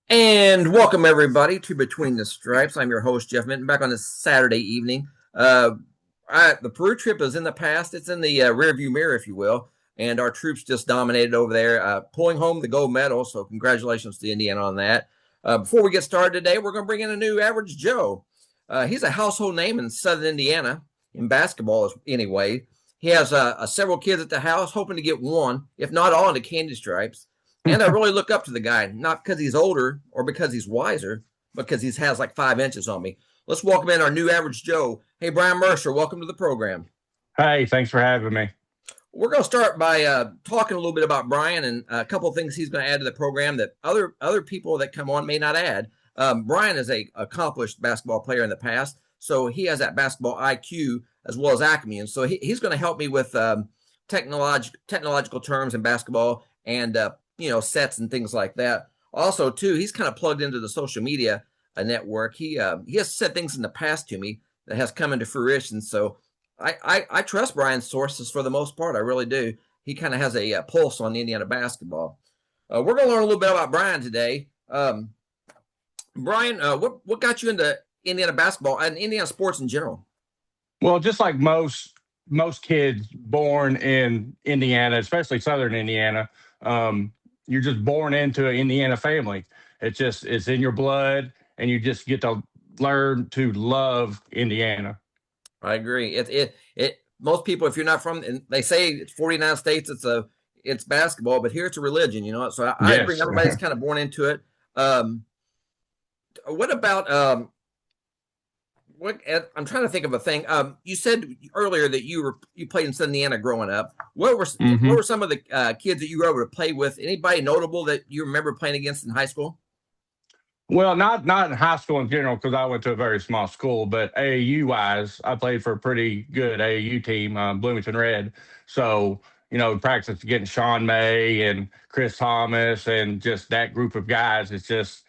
And welcome everybody to Between the Stripes. I'm your host Jeff Minton, back on this Saturday evening. The Peru trip is in the past; it's in the rearview mirror, if you will. And our troops just dominated over there, pulling home the gold medal. So congratulations to Indiana on that. Before we get started today, we're going to bring in a new Average Joe. He's a household name in Southern Indiana in basketball, anyway. He has several kids at the house, hoping to get one, if not all, into Candy Stripes. And I really look up to the guy, not because he's older or because he's wiser, but because he has like 5 inches on me. Let's welcome in our new Average Joe. Hey, Brian Mercer, welcome to the program. Hey, thanks for having me. We're going to start by talking a little bit about Brian and a couple of things he's going to add to the program that other people that come on may not add. Brian is a accomplished basketball player in the past, so he has that basketball IQ as well as acme, and so he's going to help me with technological terms in basketball and sets and things like that. Also, too, he's kind of plugged into the social media network. He has said things in the past to me that has come into fruition. So I trust Brian's sources for the most part. I really do. He kind of has a pulse on Indiana basketball. We're going to learn a little bit about Brian today. Brian, what got you into Indiana basketball and Indiana sports in general? Well, just like most kids born in Indiana, especially Southern Indiana, you're just born into an Indiana family. It's in your blood, and you just get to learn to love Indiana. I agree. It most people, if you're not from, and they say it's 49 states, it's basketball, but here it's a religion, So I agree. Yes. Everybody's kind of born into it. What about what? I'm trying to think of a thing. You said earlier that you played in Southern Indiana growing up. What hmm were some of the kids that you were able to play with? Anybody notable that you remember playing against in high school? Well, not in high school in general because I went to a very small school, but AAU wise, I played for a pretty good AAU team, Bloomington Red. So practice getting Sean May and Chris Thomas and just that group of guys. It's just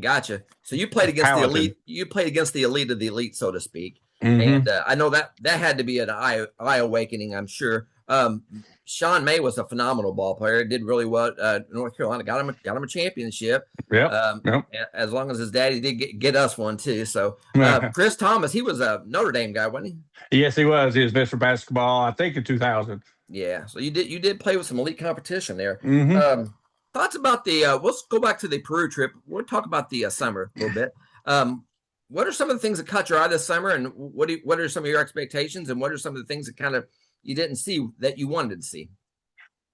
Gotcha. So you played against the talented. elite. You played against the elite of the elite, so to speak. hmm And I know that had to be an eye awakening. I'm sure. Sean May was a phenomenal ball player. Did really well. North Carolina got him a championship. Yep. Um, Yep. as long as his daddy did get us one too. So Chris Thomas, he was a Notre Dame guy, wasn't he? Yes, he was. He was Mr. Basketball, I think, in 2000. Yeah. So you did play with some elite competition there. hmm Thoughts about the let's go back to the Peru trip. We'll talk about the summer a little bit. What are some of the things that caught your eye this summer, and what are some of your expectations, and what are some of the things that kind of you didn't see that you wanted to see?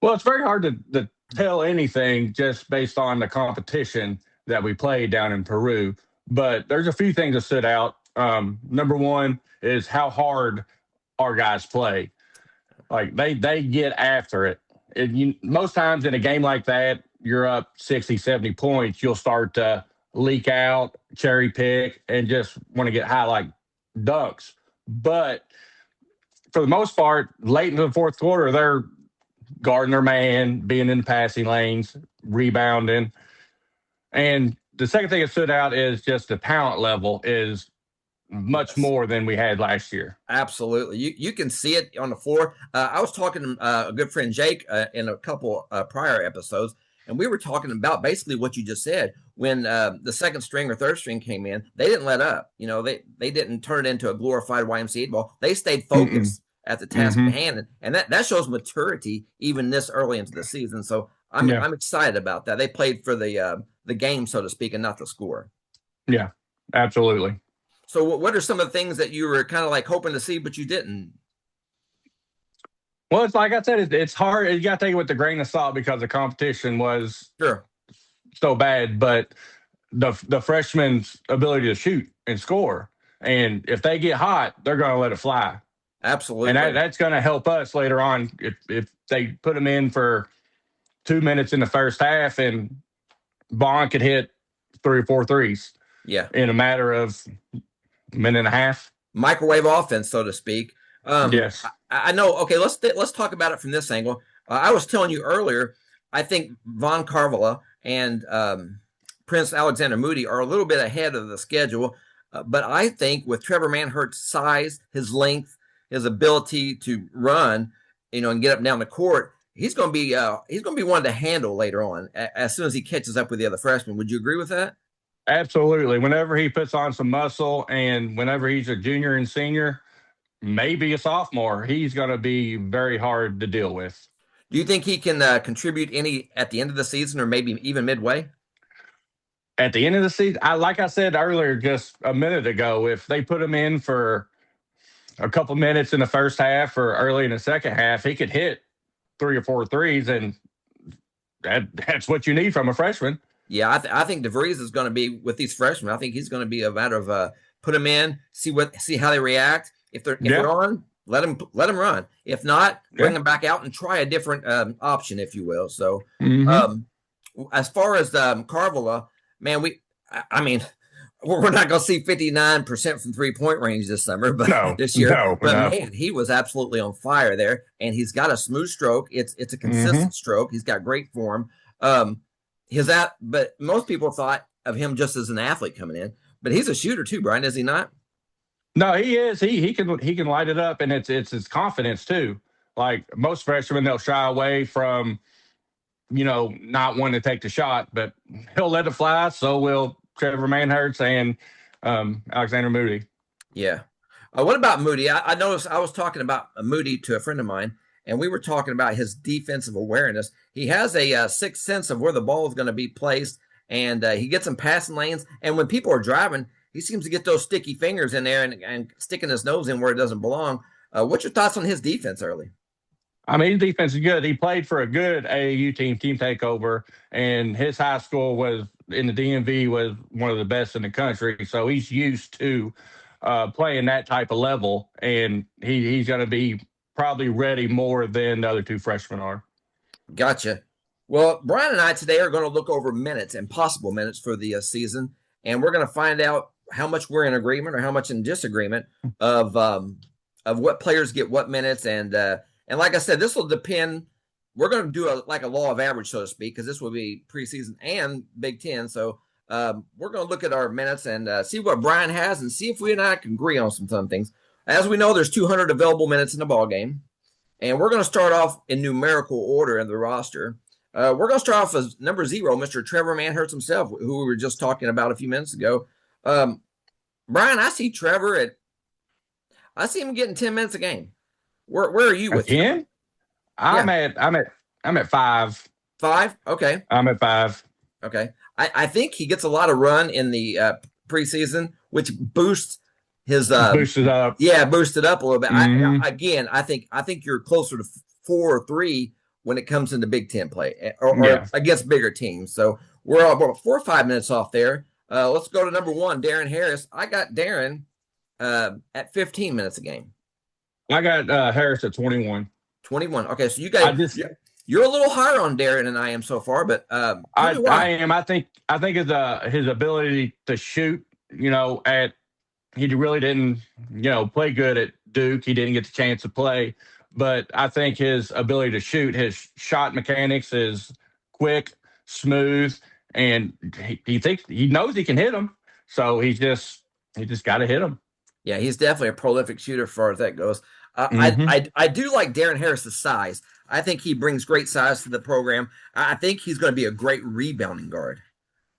Well, it's very hard to tell anything just based on the competition that we played down in Peru. But there's a few things that stood out. Number one is how hard our guys play. Like they get after it. Most times in a game like that, you're up 60, 70 points, you'll start to leak out, cherry pick, and just want to get high like ducks. But for the most part, late in the fourth quarter, they're guarding their man, being in the passing lanes, rebounding. And the second thing that stood out is just the talent level is much Yes, more than we had last year. absolutely. You can see it on the floor. I was talking to a good friend Jake in a couple prior episodes, and we were talking about basically what you just said. When the second string or third string came in, they didn't let up. They didn't turn it into a glorified YMCA ball. They stayed Mm-mm. focused at the task at Mm-hmm. hand, and that shows maturity even this early into the season. So I'm Yeah. I'm excited about that. They played for the game, so to speak, and not the score. Yeah. Absolutely. So what are some of the things that you were kind of like hoping to see, but you didn't? Well, it's like I said, it's hard. You got to take it with a grain of salt because the competition was Sure. so bad. But the freshman's ability to shoot and score, and if they get hot, they're going to let it fly. And Absolutely. that's going to help us later on if they put them in for 2 minutes in the first half and Vaughn could hit three or four threes Yeah. in a matter of a minute and a half. Microwave offense, so to speak. Yes. I know. Okay, let's talk about it from this angle. I was telling you earlier. I think Von Carvala and Prince Alexander Moody are a little bit ahead of the schedule, but I think with Trevor Manhurt's size, his length, his ability to run, and get up and down the court, he's going to be one to handle later on as soon as he catches up with the other freshmen. Would you agree with that? Absolutely. Whenever he puts on some muscle and whenever he's a junior and senior, maybe a sophomore, he's going to be very hard to deal with. Do you think he can contribute any at the end of the season or maybe even midway? At the end of the season, like I said earlier, just a minute ago, if they put him in for a couple minutes in the first half or early in the second half, he could hit 3 or 4 threes, and that's what you need from a freshman. Yeah, I think DeVries is going to be with these freshmen. I think he's going to be a matter of put them in, see how they react. If they're on, let them run. If not, bring them back out and try a different option, if you will. So, as far as Carvilla, man, I mean, we're not going to see 59% from 3-point range this summer, but this year. Man, he was absolutely on fire there, and he's got a smooth stroke. It's a consistent stroke. He's got great form. But most people thought of him just as an athlete coming in, but he's a shooter too, Brian, is he not? No, he is. He can light it up, and it's his confidence too. Like most freshmen, they'll shy away from, not wanting to take the shot, but he'll let it fly. So will Trevor Manhertz and Alexander Moody. Yeah. What about Moody? I noticed I was talking about Moody to a friend of mine, and we were talking about his defensive awareness. He has a sixth sense of where the ball is going to be placed, and he gets in passing lanes. And when people are driving, he seems to get those sticky fingers in there and sticking his nose in where it doesn't belong. What's your thoughts on his defense early? I mean, his defense is good. He played for a good AAU team takeover, and his high school was in the DMV was one of the best in the country. So he's used to playing that type of level, and he's going to be probably ready more than the other 2 freshmen are. Gotcha. Well, Brian and I today are going to look over minutes and possible minutes for the season, and we're going to find out how much we're in agreement or how much in disagreement of what players get what minutes. And like I said, this will depend. We're going to do a law of average, so to speak, because this will be preseason and Big Ten. So we're going to look at our minutes and see what Brian has and see if we and I can agree on some things. As we know, there's 200 available minutes in the ball game, and we're going to start off in numerical order in the roster. We're going to start off as number 0, Mr. Trevor Manhertz himself, who we were just talking about a few minutes ago. Brian, I see Trevor I see him getting 10 minutes a game. Where are you with 10? I'm at 5. 5? Okay. I'm at 5. Okay. I think he gets a lot of run in the preseason, which boosts his boosted up. Yeah, boosted up a little bit. I think you're closer to 4 or 3 when it comes into Big Ten play or against bigger teams. So we're about 4 or 5 minutes off there. Let's go to number 1, Darren Harris. I got Darren at 15 minutes a game. I got Harris at 21. 21. Okay, so you guys, you're a little higher on Darren than I am so far, but I am. I think his ability to shoot. He really didn't play good at Duke. He didn't get the chance to play, but I think his ability to shoot, his shot mechanics is quick, smooth, and he knows he can hit them. So he just got to hit them. Yeah, he's definitely a prolific shooter as far as that goes. I do like Darren Harris's size. I think he brings great size to the program. I think he's going to be a great rebounding guard.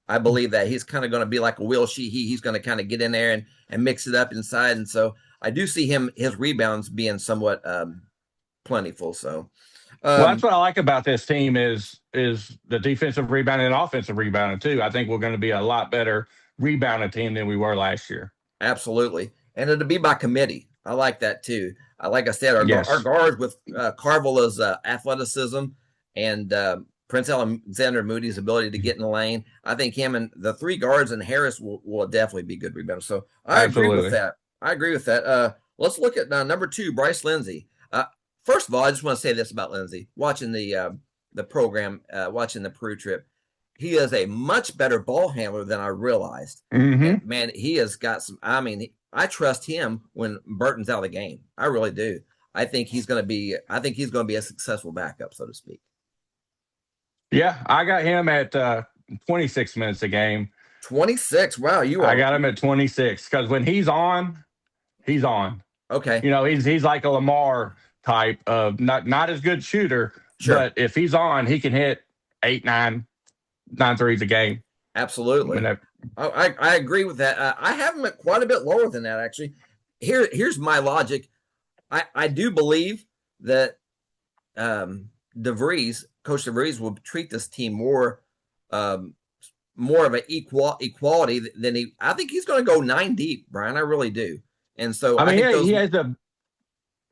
I believe that he's kind of going to be like a Will Sheehy. He's going to kind of get in there and mix it up inside. And so I do see his rebounds being somewhat plentiful. So, well, that's what I like about this team is the defensive rebounding and offensive rebounding too. I think we're going to be a lot better rebounding team than we were last year. Absolutely. And it'll be by committee. I like that too. Like I said, our guards with Carvilla's athleticism and Prince Alexander Moody's ability to get in the lane. I think him and the 3 guards and Harris will definitely be good rebounders. So I agree with that. Let's look at number 2, Bryce Lindsey. First of all, I just want to say this about Lindsey. Watching the program, watching the Peru trip, he is a much better ball handler than I realized. Mm-hmm. Man, he has got some. I mean, I trust him when Burton's out of the game. I really do. I think he's going to be a successful backup, so to speak. Yeah, I got him at 26 minutes a game. 26. Wow, I got him at 26 because when he's on, he's on. Okay. He's like a Lamar type of not as good shooter, Sure. But if he's on, he can hit 8, 9 threes a game. Absolutely. Whenever. I agree with that. I have him at quite a bit lower than that, actually. Here's my logic. I do believe that DeVries, Coach DeVries, will treat this team more of an equality than he. I think he's going to go 9 deep, Brian. I really do. And so I mean, think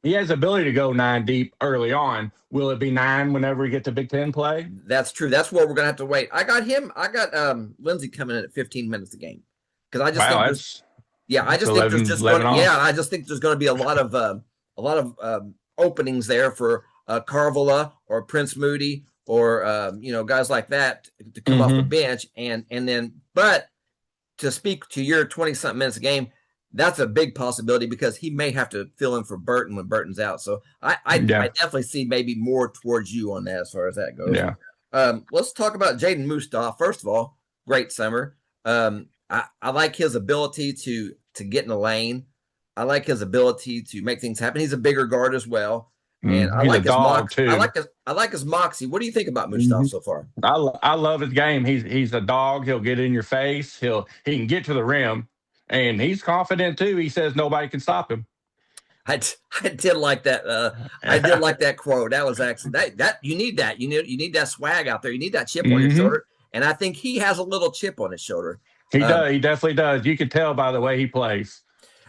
he has the ability to go 9 deep early on. Will it be 9 whenever we get to Big Ten play? That's true. That's what we're going to have to wait. I got Lindsey coming in at 15 minutes a game because I just think there's. Yeah, I just think there's just going. Yeah, I just think there's going to be a lot of openings there for Carvala or Prince Moody or guys like that to come off the bench and then. But to speak to your 20-something minutes a game, that's a big possibility because he may have to fill in for Burton when Burton's out. So I definitely see maybe more towards you on that as far as that goes. Yeah. Let's talk about Jaden Mustaf. First of all, great summer. I like his ability to get in the lane. I like his ability to make things happen. He's a bigger guard as well. And I like his moxie. I like his moxie. What do you think about Mustaf so far? I love his game. He's a dog. He'll get in your face. He can get to the rim, and he's confident too. He says nobody can stop him. I did like that. I did like that quote. That was actually that you need that. You need that swag out there. You need that chip on your shoulder. And I think he has a little chip on his shoulder. He does. He definitely does. You can tell by the way he plays.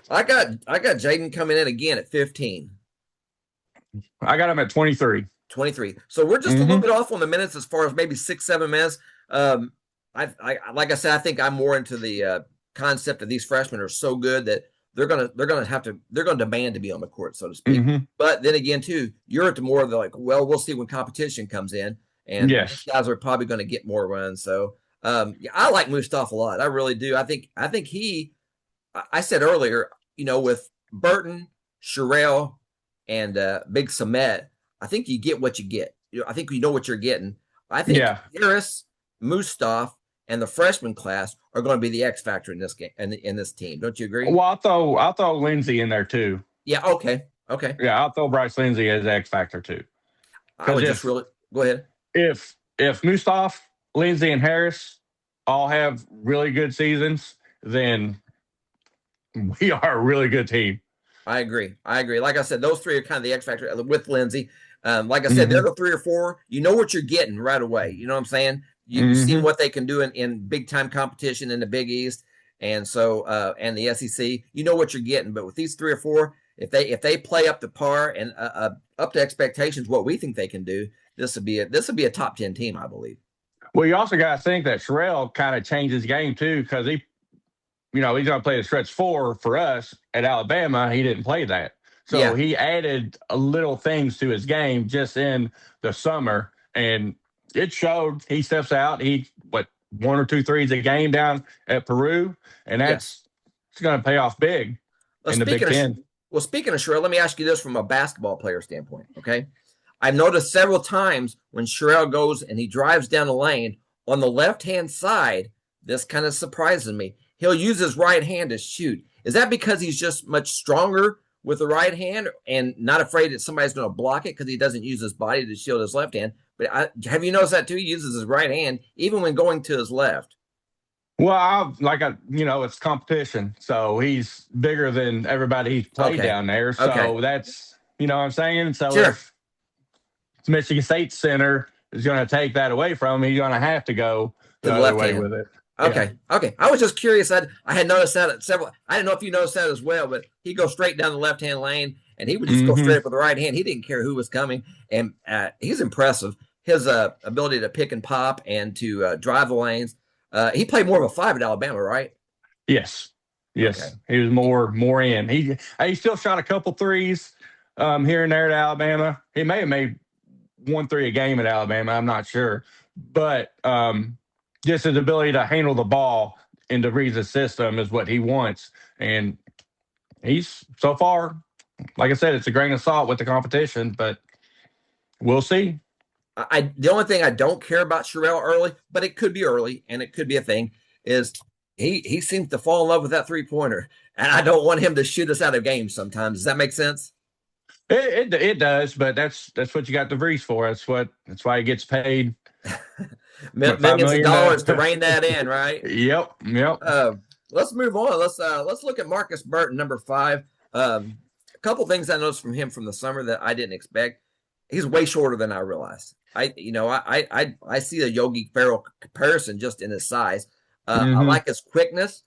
I got Jaden coming in again at 15. I got him at 23. 23. So we're just a little bit off on the minutes as far as maybe 6-7 minutes. I like I said, I think I'm more into the concept that these freshmen are so good that they're gonna demand to be on the court, so to speak. But then again, too, you're at the more of the like, well, we'll see when competition comes in, and these guys are probably going to get more runs. So I like Mustaf a lot. I really do. I think I said earlier, with Burton, Sherelle, and Big Samet, I think you get what you get. I think you know what you're getting. I think Harris, Mustaf, and the freshman class are going to be the X factor in this game and in this team. Don't you agree? Well, I'll throw Lindsey in there too. Yeah. Okay. Yeah, I'll throw Bryce Lindsey as X factor too. I would just really go ahead. If Mustaf, Lindsey, and Harris all have really good seasons, then we are a really good team. I agree. Like I said, those three are kind of the X factor with Lindsey. Like I said, the other 3 or 4, you know what you're getting right away. You know what I'm saying? You've seen what they can do in big time competition in the Big East, and so and the SEC. You know what you're getting. But with these 3 or 4, if they play up to par and up to expectations, what we think they can do, this would be a top 10 team, I believe. Well, you also got to think that Sherelle kind of changed his game too, because he's going to play the stretch 4 for us at Alabama. He didn't play that. So he added a little things to his game just in the summer, and it showed. He steps out. He 1 or 2 threes a game down at Peru, and it's going to pay off big in the Big Ten. Well, speaking of Sherelle, let me ask you this from a basketball player standpoint, okay? I've noticed several times when Sherelle goes and he drives down the lane on the left-hand side, this kind of surprises me. He'll use his right hand to shoot. Is that because he's just much stronger with the right hand and not afraid that somebody's going to block it because he doesn't use his body to shield his left hand? But have you noticed that too? He uses his right hand even when going to his left. Well, it's competition. So he's bigger than everybody he's played down there. So that's, what I'm saying? So if Michigan State center is going to take that away from him, he's going to have to go the other way with it. Okay. I was just curious. I had noticed that at several. I didn't know if you noticed that as well, but he goes straight down the left-hand lane, and he would just go straight up with the right hand. He didn't care who was coming, and he's impressive. His ability to pick and pop and to drive the lanes. He played more of a 5 at Alabama, right? Yes. Okay. He was more in. He still shot a couple threes here and there at Alabama. He may have made 1 3 a game at Alabama. I'm not sure, but just his ability to handle the ball in DeVries' system is what he wants. And he's, so far, like I said, it's a grain of salt with the competition, but we'll see. The only thing I don't care about Sherelle early, but it could be early and it could be a thing, is he seems to fall in love with that 3-pointer. And I don't want him to shoot us out of games sometimes. Does that make sense? It does, but that's what you got DeVries for. That's why he gets paid what, $5 Millions of million. dollars to rein that in, right? Yep. Uh, let's move on. Let's look at Marcus Burton, number 5. A couple things I noticed from him from the summer that I didn't expect. He's way shorter than I realized. I see a Yogi Ferrell comparison just in his size. I Hmm. like his quickness.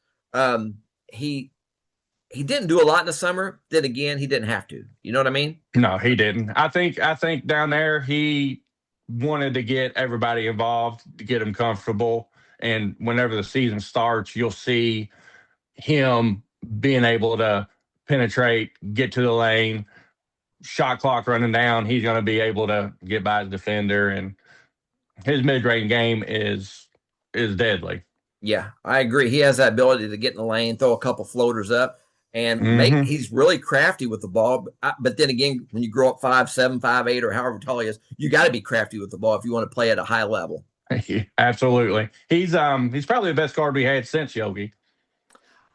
He didn't do a lot in the summer. Then again, he didn't have to. You know what I mean? No, he didn't. I think down there he wanted to get everybody involved to get them comfortable. And whenever the season starts, you'll see him being able to penetrate, get to the lane, shot clock running down. He's going to be able to get by his defender, and his mid range game is deadly. Yeah, I agree. He has that ability to get in the lane, throw a couple floaters up, and make. Hmm. He's really crafty with the ball. But then again, when you grow up 5'7", 5'8", or however tall he is, you got to be crafty with the ball if you want to play at a high level. Absolutely. He's probably the best guard we had since Yogi.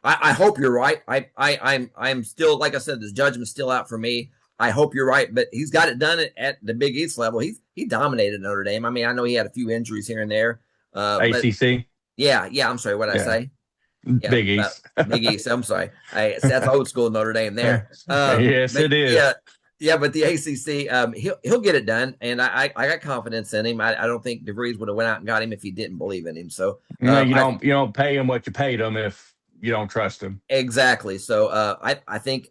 I hope you're right. I'm still, like I said, the judgment's still out for me. I hope you're right, but he's got it done at the Big East level. He dominated Notre Dame. I mean, I know he had a few injuries here and there, but ACC. yeah. I'm sorry, what did I Yeah. say? Yeah, Big East. Big East. I'm sorry. That's old school Notre Dame there. Yes, But it is. yeah, but the ACC, he'll get it done, and I got confidence in him. I don't think DeVries would have went out and got him if he didn't believe in him. So You don't pay him what you paid him if you don't trust him. exactly. So I think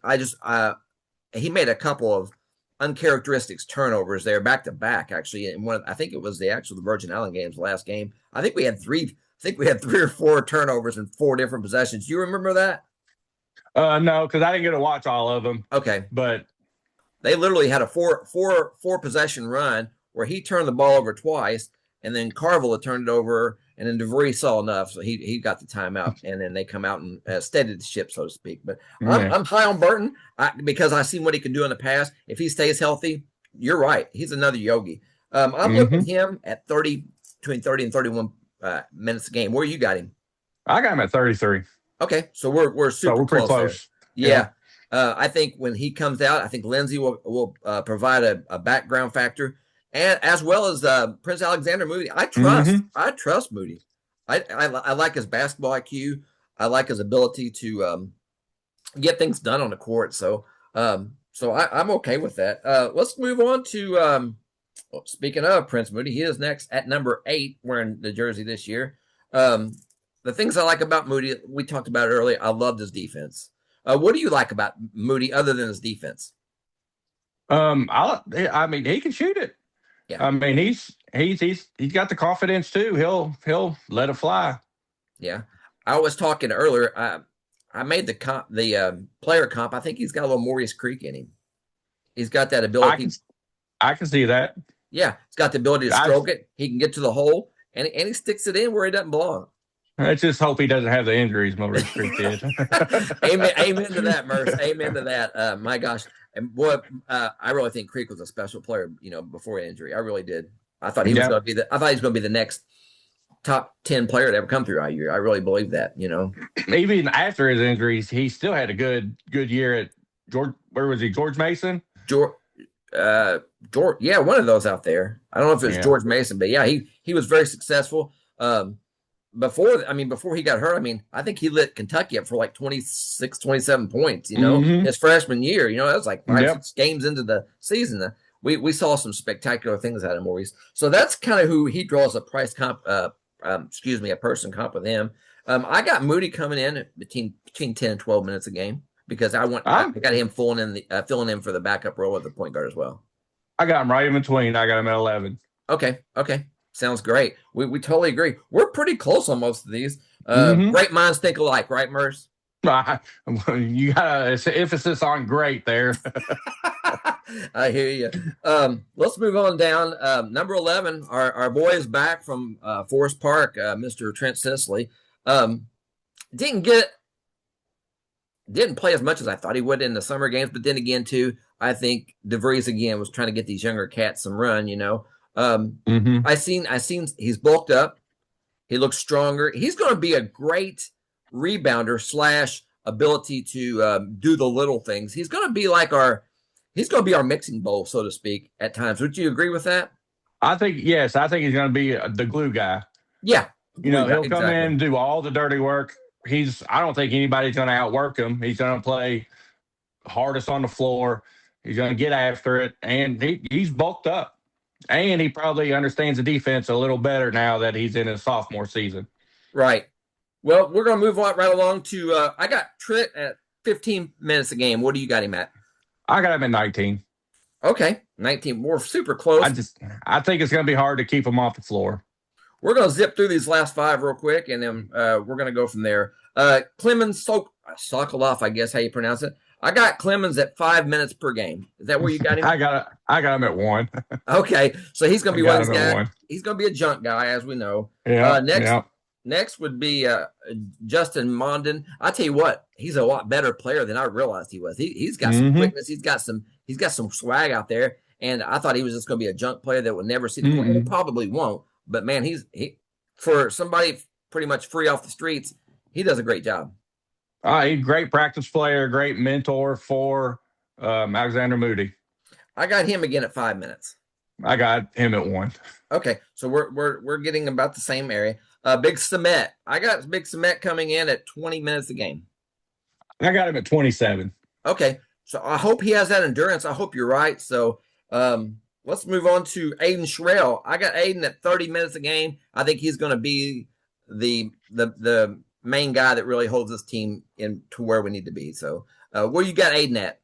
he made a couple of uncharacteristic turnovers there back to back, actually. And I think it was the Virgin Island games last game. I think we had three or four turnovers in 4 different possessions. You remember that? No, because I didn't get to watch all of them. Okay. But they literally had a four possession run where he turned the ball over twice, and then Carville had turned it over, and then DeVries saw enough, so he got the timeout, and then they come out and steadied the ship, so to speak. But I'm high on Burton because I've seen what he can do in the past. If he stays healthy, you're right. He's another Yogi. I'm looking at him at between 30 and 31 minutes a game. Where you got him? I got him at 33. Okay, so we're super pretty close. Yeah. I think when he comes out, I think Lindsey will provide a background factor, and as well as Prince Alexander Moody. I trust Moody. I like his basketball IQ. I like his ability to get things done on the court. So I'm okay with that. Let's move on to speaking of Prince Moody, he is next at number 8, wearing the jersey this year. The things I like about Moody, we talked about it earlier. I loved his defense. What do you like about Moody other than his defense? I mean, he can shoot it. Yeah. I mean, he's got the confidence too. He'll let it fly. Yeah. I was talking earlier. I made the player comp. I think he's got a little Maurice Creek in him. He's got that ability. I can see that. Yeah, he's got the ability to stroke it. He can get to the hole, and he sticks it in where he doesn't belong. I just hope he doesn't have the injuries Maurice Creek did. Amen to that, Merce. Amen to that. My gosh, and boy, I really think Creek was a special player. Before injury, I really did. I thought he was going to be I thought he was going to be the next top 10 player to ever come through IU. I really believe that. Even after his injuries, he still had a good year at George. Where was he? George Mason. George, yeah, one of those out there. I don't know if it was George Mason, but yeah, he was very successful. Before he got hurt, I think he lit Kentucky up for like 26, 27 points, his freshman year. That was like 5-6 games into the season. We saw some spectacular things out of Maurice. So that's kind of who he draws a price comp, a person comp with him. I got Moody coming in between 10 and 12 minutes a game because I got him filling in for the backup role of the point guard as well. I got him right in between. I got him at 11. Okay. Sounds great. We totally agree. We're pretty close on most of these. Great minds think alike, right, Merce? You got emphasis on great there. I hear you. Let's move on down. Number 11, our boy is back from Forest Park, Mr. Trent Sisley. Didn't play as much as I thought he would in the summer games, but then again, too, I think DeVries again was trying to get these younger cats some run. I seen he's bulked up. He looks stronger. He's going to be a great rebounder / ability to do the little things. He's going to be like our he's going to be our mixing bowl, so to speak, at times. Would you agree with that? I think yes. I think he's going to be the glue guy. Yeah, You know, glue guy, he'll come in exactly. and do all the dirty work. I don't think anybody's going to outwork him. He's going to play hardest on the floor. He's going to get after it, and he's bulked up. And he probably understands the defense a little better now that he's in his sophomore season. Right. Well, we're going to move on right along to I got Trent at 15 minutes a game. What do you got him at? I got him at 19. Okay, 19. We're super close. I think it's going to be hard to keep him off the floor. We're going to zip through these last 5 real quick, and then we're going to go from there. Clemens Sokolov, I guess how you pronounce it. I got Clemens at 5 minutes per game. Is that where you got him? I got him at 1. Okay, so he's going to be one of these guys. 1. He's going to be a junk guy, as we know. Yeah. Next would be Justin Mondin. I tell you what, he's a lot better player than I realized he was. He's got some quickness. He's got some swag out there. And I thought he was just going to be a junk player that would never see the court. He probably won't. But man, he for somebody pretty much free off the streets, he does a great job. He's a great practice player, great mentor for Alexander Moody. I got him again at 5 minutes. I got him at 1. Okay, so we're getting about the same area. Big Samet. I got Big Samet coming in at 20 minutes a game. I got him at 27. Okay, so I hope he has that endurance. I hope you're right. So let's move on to Aiden Shrell. I got Aiden at 30 minutes a game. I think he's going to be the main guy that really holds this team in to where we need to be. So where you got Aiden at?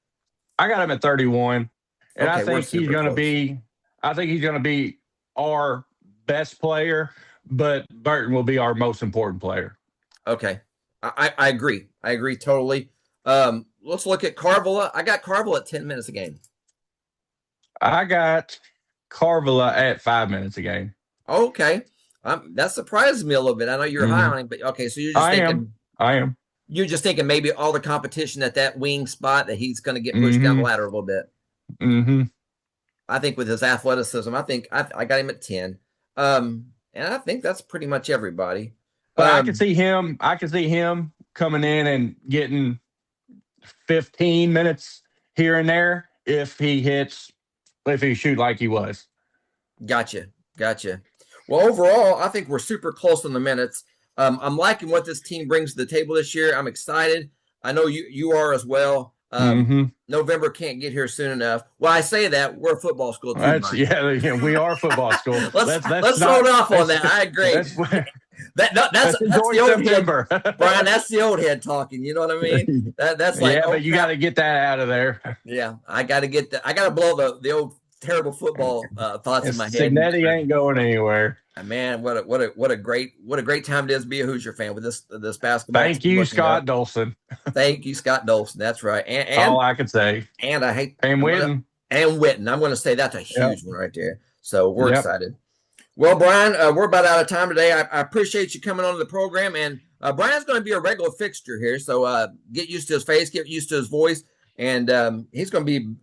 I got him at 31. And Okay, I think he's going to be our best player, but Burton will be our most important player. Okay. I agree. I agree totally. Let's look at Carvilla. I got Carvilla at 10 minutes a game. I got Carvilla at 5 minutes a game. Okay. That surprises me a little bit. I know you're high on him, but okay, so you're just thinking. I am. You're just thinking maybe all the competition at that wing spot that he's going to get pushed down the ladder a little bit. I think with his athleticism, I think I got him at 10. And I think that's pretty much everybody. But I can see him coming in and getting 15 minutes here and there if he shoot like he was. Gotcha. Well, overall, I think we're super close on the minutes. I'm liking what this team brings to the table this year. I'm excited. I know you are as well. November can't get here soon enough. Well, I say that we're a football school too. Yeah, we are a football school. let's hold off on that. I agree. That's the old head, Brian. That's the old head talking. You know what I mean? That's like but you got to get that out of there. Yeah, I got to get that. I got to blow the old terrible football thoughts in my head. Signetti ain't going anywhere. Man, what a great time it is to be a Hoosier fan with this basketball. Thank you, Scott Dolson. Thank you, Scott Dolson. That's right. And all I can say. And I hate Witten. And Witten. I'm going to say that's a huge one right there. So we're excited. Well, Brian, we're about out of time today. I appreciate you coming on the program, and Brian's going to be a regular fixture here. So get used to his face, get used to his voice, and he's going to be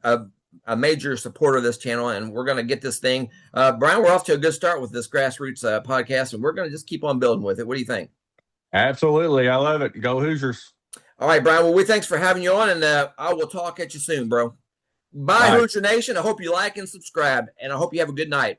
a major supporter of this channel, and we're going to get this thing. Brian, we're off to a good start with this grassroots podcast, and we're going to just keep on building with it. What do you think? Absolutely. I love it. Go Hoosiers. All right, Brian. Well, thanks for having you on, and I will talk at you soon, bro. Bye, Hoosier Nation. I hope you like and subscribe, and I hope you have a good night.